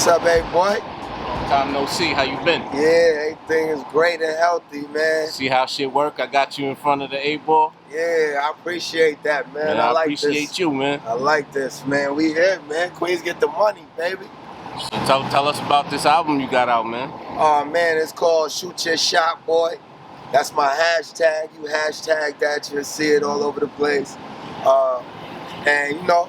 What's up, baby boy? Long time no see. How you been? Yeah, everything is great and healthy, man. See how shit work? I got you in front of the 8-ball. Yeah, I appreciate that, man. Man, I like appreciate this. you, man. I like this, man. We here, man. Queens get the money, baby. So tell us about this album you got out, man. Oh, man, it's called Shoot Your Shot, boy. That's my hashtag. You hashtag that, you'll see it all over the place. And, you know,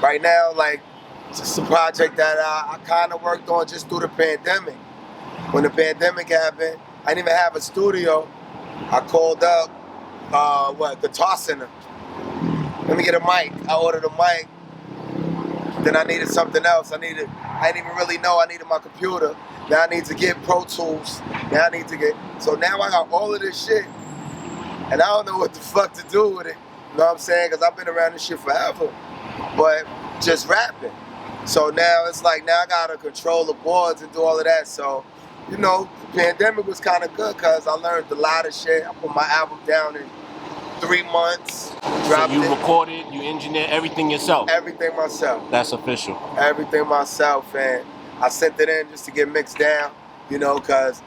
right now, like, it's just a project that I kind of worked on just through the pandemic. When the pandemic happened, I didn't even have a studio. I called up, Guitar Center. Let me get a mic. I ordered a mic. Then I needed something else. I didn't even really know I needed my computer. Now I need to get Pro Tools. So now I got all of this shit. And I don't know what the fuck to do with it. You know what I'm saying? Because I've been around this shit forever. But just rapping. So now it's like, now I gotta control the boards and do all of that. So, you know, the pandemic was kind of good because I learned a lot of shit. I put my album down in 3 months. So you recorded, you engineered everything yourself? Everything myself. That's official. Everything myself, and I sent it in just to get mixed down, you know, because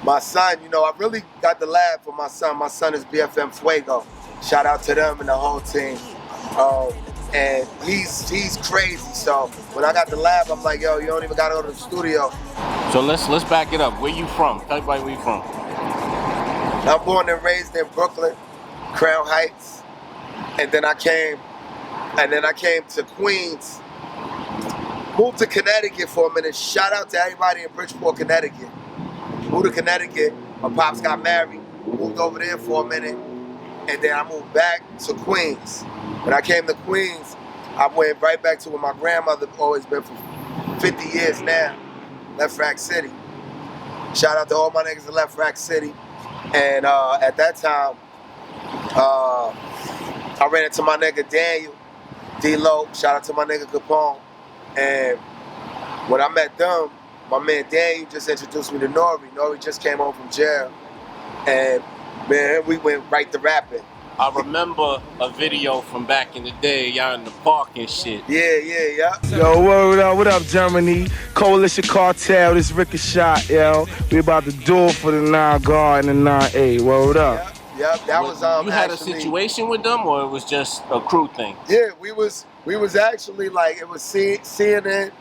my son, you know, I really got the lab for my son. My son is BFM Fuego. Shout out to them and the whole team. And he's crazy. So when I got the lab, I'm like, yo, you don't even gotta go to the studio. So let's back it up. Where you from? Tell everybody where you from. I'm born and raised in Brooklyn, Crown Heights, and then I came to Queens. Moved to Connecticut for a minute. Shout out to everybody in Bridgeport, Connecticut. Moved to Connecticut. My pops got married. Moved over there for a minute. And then I moved back to Queens. When I came to Queens, I went right back to where my grandmother always been for 50 years now, Left Rack City. Shout out to all my niggas in Left Rack City. And at that time, I ran into my nigga Daniel, D-Lo. Shout out to my nigga Capone. And when I met them, my man Daniel just introduced me to Nori. Nori just came home from jail. And man, we went right to rapping. I remember a video from back in the day, y'all in the park and shit. Yeah. Yo, what up, Germany? Coalition Cartel, this Ricochet, yo. We about to do it for the 9 guard and the 9A. Word up. Yep, that was You had a situation with them, or it was just a crew thing? Yeah, we was actually like, it was CNN,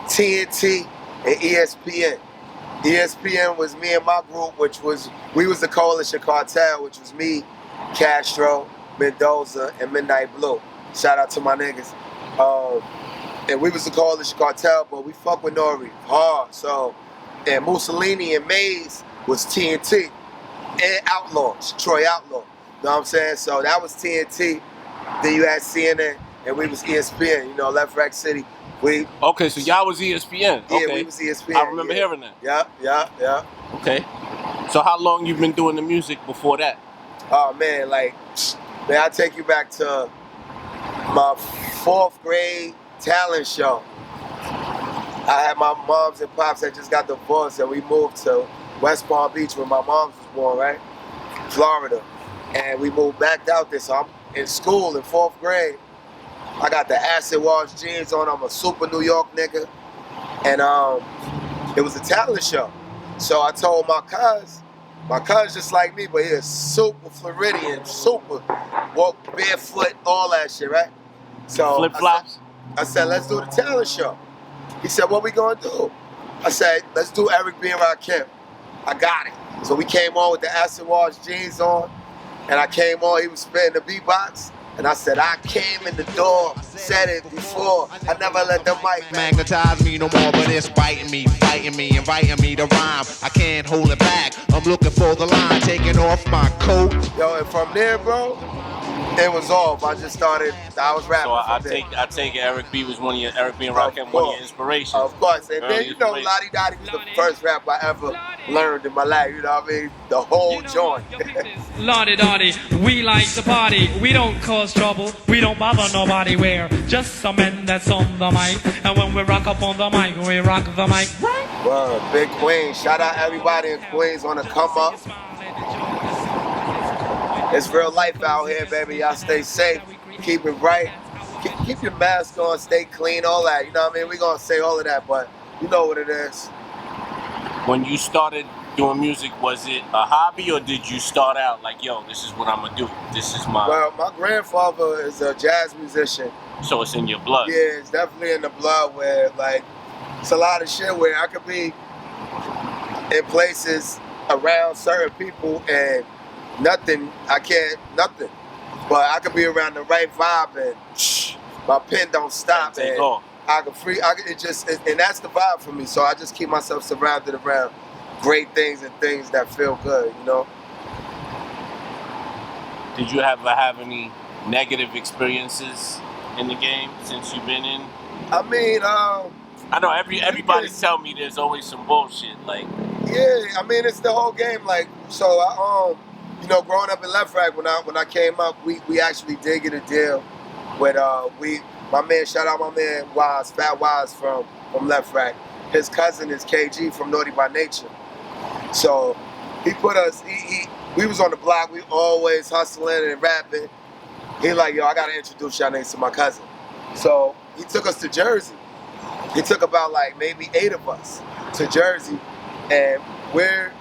TNT, and ESPN. ESPN was me and my group, we was the Coalition Cartel, which was me, Castro, Mendoza, and Midnight Blue. Shout out to my niggas. And we was the Coalition Cartel, but we fuck with Nori hard. So, and Mussolini and Maze was TNT. And Outlaws, Troy Outlaw. You know what I'm saying? So that was TNT. Then you had CNN, and we was ESPN, you know, Left Rack City. Okay, so y'all was ESPN. Yeah, okay. we was ESPN. I remember hearing that. Yeah. Okay. So how long you been doing the music before that? Oh man, I'll take you back to my 4th grade talent show. I had my moms and pops that just got divorced, and we moved to West Palm Beach where my mom was born, right? Florida. And we moved back out there, so I'm in school in 4th grade. I got the acid wash jeans on, I'm a super New York nigga. And it was a talent show. So I told my cuz just like me, but he is super Floridian, super, walk barefoot, all that shit, right? So flip-flops? I said, let's do the talent show. He said, what we gonna do? I said, let's do Eric B. and Rakim. I got it. So we came on with the acid wash jeans on, and I came on, he was spitting the beatbox, and I said, I came in the door, said it before, I never let the mic magnetize me no more, but it's biting me, fighting me, inviting me to rhyme. I can't hold it back, I'm looking for the line, taking off my coat. Yo, and from there, bro, it was off. I was rapping. So I take it Eric B. was Eric B. and Rakim, one of your inspirations. Of course. And then, you know, Lottie Dottie was the first rap I ever learned in my life, you know what I mean? The whole joint. Lottie Dottie, we like to party. We don't cause trouble. We don't bother nobody. We're just some men that's on the mic. And when we rock up on the mic, we rock the mic. Word, big Queens. Shout out everybody in Queens on the come up. It's real life out here, baby. Y'all stay safe. Keep it right. keep your mask on, stay clean, all that. You know what I mean? We're gonna say all of that, but you know what it is. When you started doing music, was it a hobby or did you start out like, yo, this is what I'm gonna do? This is my... Well, my grandfather is a jazz musician. So it's in your blood. Yeah, it's definitely in the blood where, like, it's a lot of shit where I could be in places around certain people and nothing. But I could be around the right vibe and my pen don't stop. Take and off. And that's the vibe for me. So I just keep myself surrounded around great things and things that feel good, you know? Did you ever have any negative experiences in the game since you've been in? I mean, I know everybody tell me there's always some bullshit, like... Yeah, I mean, it's the whole game. Like, so I, you know, growing up in Left Rack, when I came up, we actually did get a deal with my man, shout out my man Wise, Fat Wise from Left Rack. His cousin is KG from Naughty by Nature. So he put us, we was on the block, we always hustling and rapping. He like, yo, I gotta introduce y'all niggas to my cousin. So he took us to Jersey. He took about like maybe 8 of us to Jersey, and where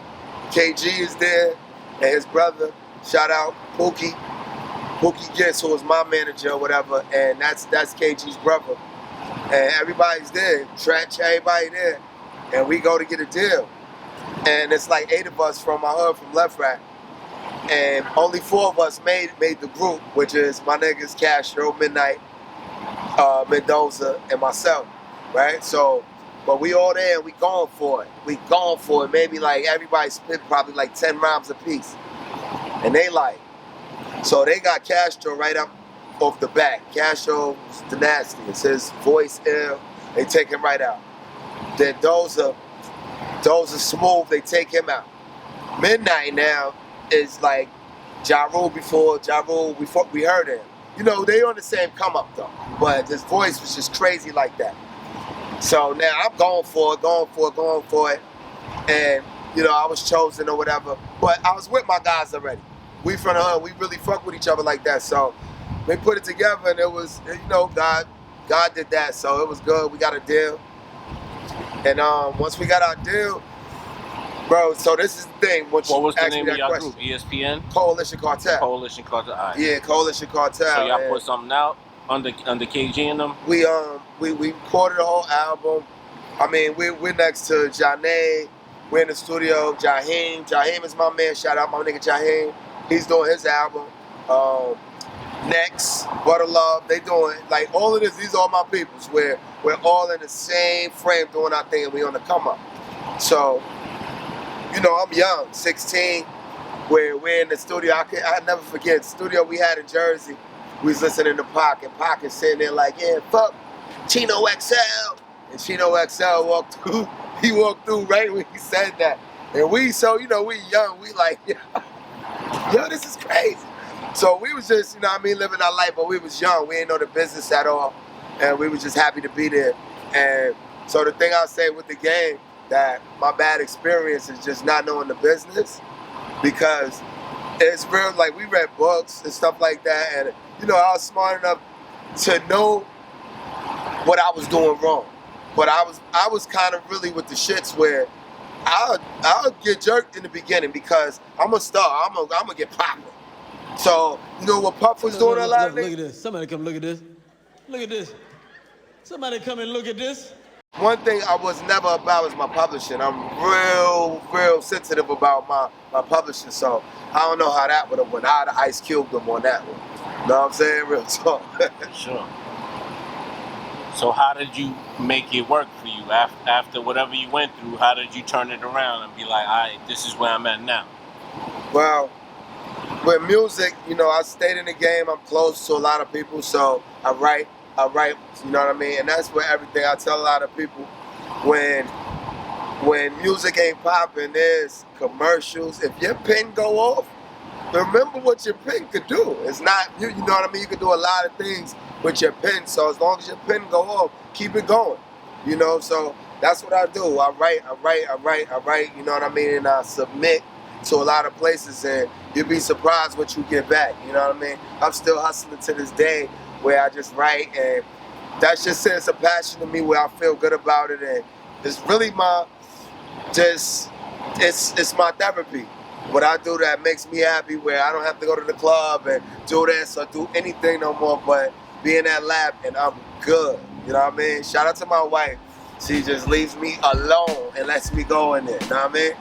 KG is there and his brother, shout out Pookie Gitz, who was my manager or whatever, and that's KG's brother. And everybody's there, Tretch, everybody there, and we go to get a deal. And it's like 8 of us from my hood, from Left Rack, and only 4 of us made the group, which is my niggas Castro, Midnight, Mendoza, and myself, right? So, but we all there, we going for it. We going for it. Maybe like everybody spit probably like 10 rhymes a piece. And they like, so they got Castro right up off the bat. Castro's the nastiest. His voice ill, they take him right out. Then Doza smooth, they take him out. Midnight now is like Ja Rule before we heard him. You know, they on the same come up though, but his voice was just crazy like that. So now I'm going for it. And, you know, I was chosen or whatever, but I was with my guys already. We from the hood, we really fuck with each other like that. So they put it together and it was, you know, God did that. So it was good. We got a deal. And once we got our deal, bro, so this is the thing. What was the name of your group? ESPN? Coalition Cartel. Coalition Cartel. All right. Yeah, Coalition Cartel. So y'all put something out under KG and them? We recorded the whole album. I mean, we're next to Janae. We're in the studio. Jaheim is my man. Shout out my nigga Jaheim. He's doing his album. Next, Butter Love. They doing like all of this. These are all my peoples. We're all in the same frame doing our thing, and we on the come up. So, you know, I'm young, 16. We're in the studio. I never forget the studio we had in Jersey. We was listening to Pac, and Pac is sitting there like, yeah, fuck Chino XL. And Chino XL walked through. He walked through right when he said that. And so, you know, we young. We like, yo, this is crazy. So we was just, you know what I mean, living our life, but we was young. We didn't know the business at all. And we was just happy to be there. And so the thing I'll say with the game, that my bad experience is just not knowing the business, because it's real, like we read books and stuff like that, and you know, I was smart enough to know what I was doing wrong. But I was kind of really with the shits where I'll get jerked in the beginning because I'm a star. I'm gonna get popular. So, you know what Puff was doing a lot of niggas? Look at this. Somebody come look at this. Look at this. Somebody come and look at this. One thing I was never about is my publishing. I'm real sensitive about my publishing, so I don't know how that would have went. I'd have Ice Cube them on that one. You know what I'm saying? Real talk. Sure. So how did you make it work for you? After whatever you went through, how did you turn it around and be like, all right, this is where I'm at now? Well, with music, you know, I stayed in the game. I'm close to a lot of people, so I write, you know what I mean? And that's where everything, I tell a lot of people, when music ain't popping, there's commercials. If your pen go off, remember what your pen could do. It's not, you know what I mean? You can do a lot of things with your pen, so as long as your pen go off, keep it going, you know? So that's what I do. I write, you know what I mean? And I submit to a lot of places, and you'll be surprised what you get back, you know what I mean? I'm still hustling to this day where I just write, and that just sends a passion to me where I feel good about it, and it's really it's my therapy. What I do that makes me happy, where I don't have to go to the club and do this or do anything no more, but be in that lab and I'm good. You know what I mean? Shout out to my wife. She just leaves me alone and lets me go in there. You know what I mean?